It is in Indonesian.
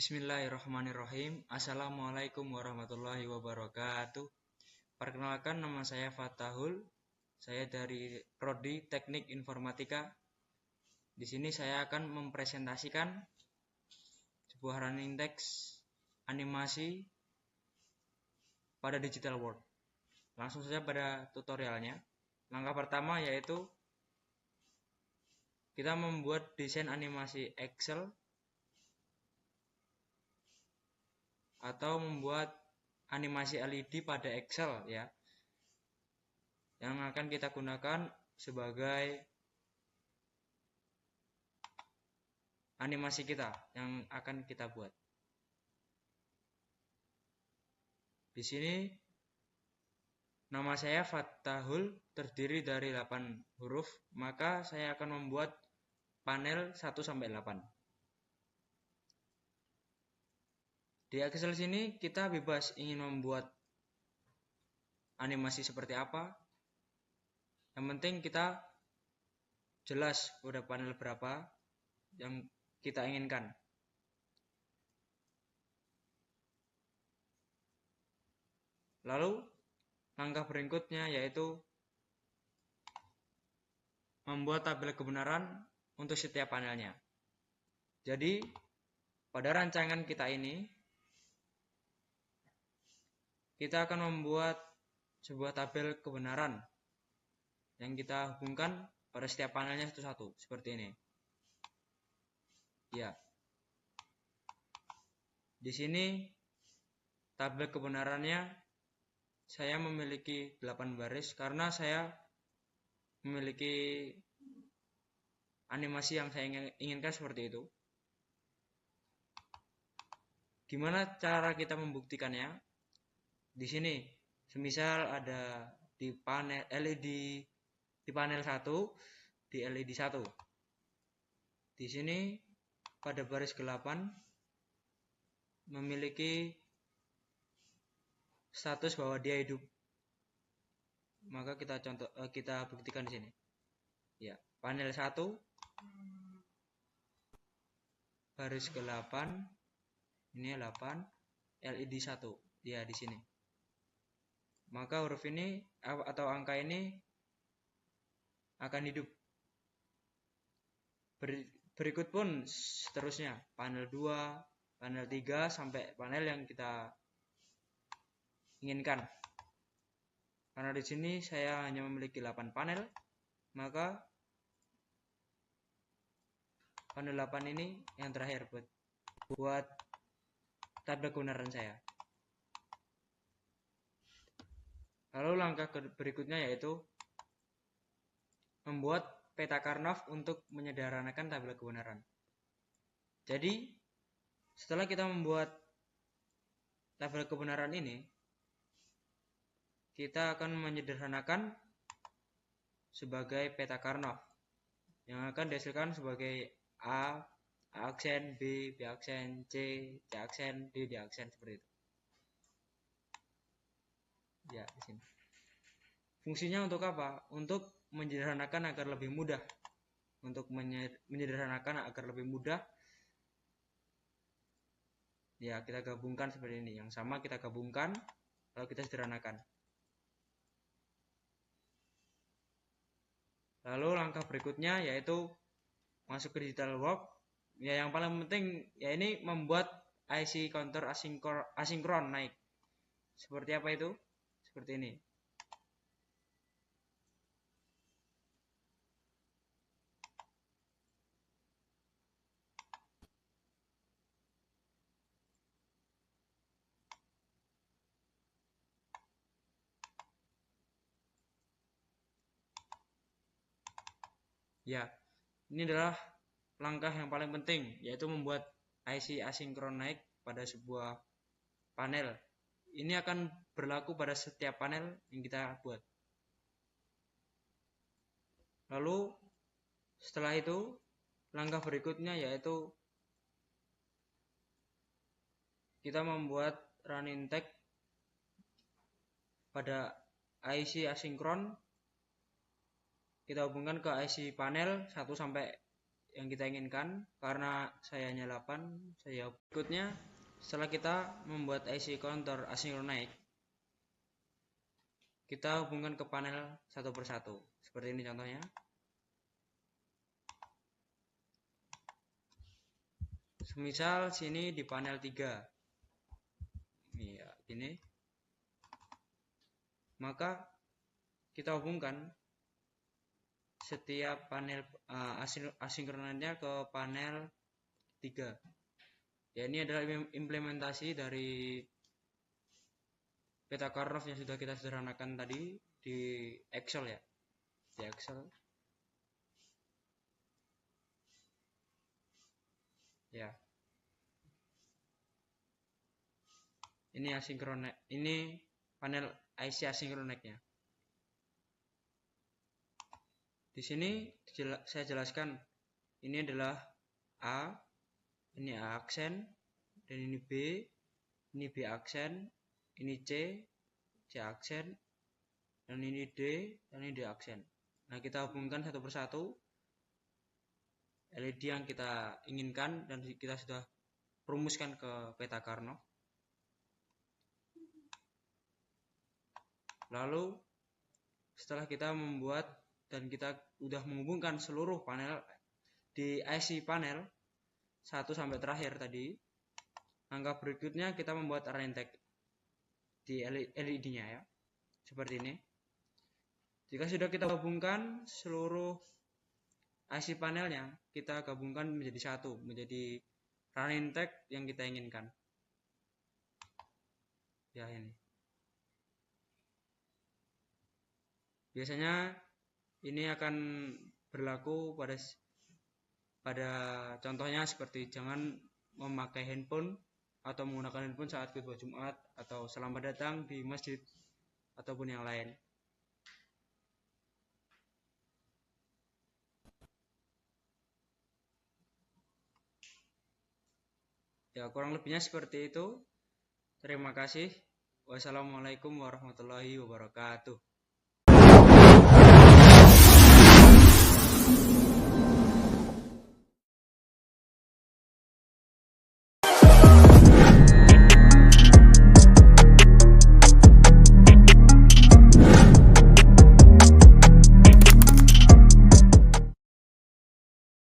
Bismillahirrahmanirrahim. Assalamualaikum warahmatullahi wabarakatuh. Perkenalkan, nama saya Fatahul. Saya dari Prodi Teknik Informatika. Di sini saya akan mempresentasikan sebuah running text animasi pada digital world. Langsung saja pada tutorialnya. Langkah pertama yaitu kita membuat desain animasi Excel atau membuat animasi LED pada Excel ya, yang akan kita gunakan sebagai animasi kita yang akan kita buat. Di sini nama saya Fatahul terdiri dari 8 huruf, maka saya akan membuat panel 1 sampai 8. Di Excel sini kita bebas ingin membuat animasi seperti apa. Yang penting kita jelas udah panel berapa yang kita inginkan. Lalu langkah berikutnya yaitu membuat tabel kebenaran untuk setiap panelnya. Jadi pada rancangan kita ini kita akan membuat sebuah tabel kebenaran yang kita hubungkan pada setiap panelnya satu-satu seperti ini. Ya. Di sini tabel kebenarannya saya memiliki 8 baris karena saya memiliki animasi yang saya inginkan seperti itu. Gimana cara kita membuktikannya? Di sini, semisal ada di panel LED di panel 1, di LED 1. Di sini pada baris ke-8 memiliki status bahwa dia hidup. Maka kita buktikan di sini. Ya, panel 1 baris ke-8 ini 8 LED 1. Ya, di sini. Maka huruf ini atau angka ini akan hidup. Berikut pun seterusnya, panel 2, panel 3 sampai panel yang kita inginkan. Karena di sini saya hanya memiliki 8 panel, maka panel 8 ini yang terakhir buat tabel kebenaran saya. Lalu langkah berikutnya yaitu membuat peta Karnaugh untuk menyederhanakan tabel kebenaran. Jadi setelah kita membuat tabel kebenaran ini, kita akan menyederhanakan sebagai peta Karnaugh yang akan dihasilkan sebagai A aksen, B aksen, C aksen, D aksen seperti itu. Ya, di sini. Fungsinya untuk apa? Untuk menyederhanakan agar lebih mudah. Untuk menyederhanakan agar lebih mudah. Ya, kita gabungkan seperti ini. Yang sama kita gabungkan, lalu kita sederhanakan. Lalu langkah berikutnya yaitu masuk ke digital work. Ya, yang paling penting ya ini membuat IC counter asinkron naik. Seperti apa itu? Seperti ini. Ya, ini adalah langkah yang paling penting, yaitu membuat IC asinkron naik pada sebuah panel. Ini akan berlaku pada setiap panel yang kita buat. Lalu setelah itu langkah berikutnya yaitu kita membuat running text pada IC asinkron. Kita hubungkan ke IC panel 1 sampai yang kita inginkan. Karena saya hanya 8, saya berikutnya setelah kita membuat IC counter asynchronous, kita hubungkan ke panel satu persatu. Seperti ini contohnya. Semisal sini di panel 3. Iya, ini. Maka kita hubungkan setiap panel asinkronnya ke panel 3. Ya, ini adalah implementasi dari peta Karnaugh yang sudah kita sederhanakan tadi di Excel ya. Di Excel. Ya. Ini asinkronek. Ini panel IC asinkroneknya. Di sini saya jelaskan ini adalah A, ini A aksen, dan ini B aksen, ini C aksen, dan ini D, dan ini D aksen. Nah, kita hubungkan satu persatu LED yang kita inginkan dan kita sudah rumuskan ke peta Karnaugh. Lalu setelah kita membuat dan kita sudah menghubungkan seluruh panel di IC panel 1 sampai terakhir tadi, langkah berikutnya kita membuat running tag di LED-nya ya. Seperti ini. Jika sudah kita hubungkan seluruh IC panelnya, kita gabungkan menjadi satu, menjadi running tag yang kita inginkan. Ya, ini. Biasanya ini akan berlaku pada contohnya seperti jangan memakai handphone atau menggunakan handphone saat khutbah Jumat atau selamat datang di masjid ataupun yang lain. Ya, kurang lebihnya seperti itu. Terima kasih. Wassalamualaikum warahmatullahi wabarakatuh.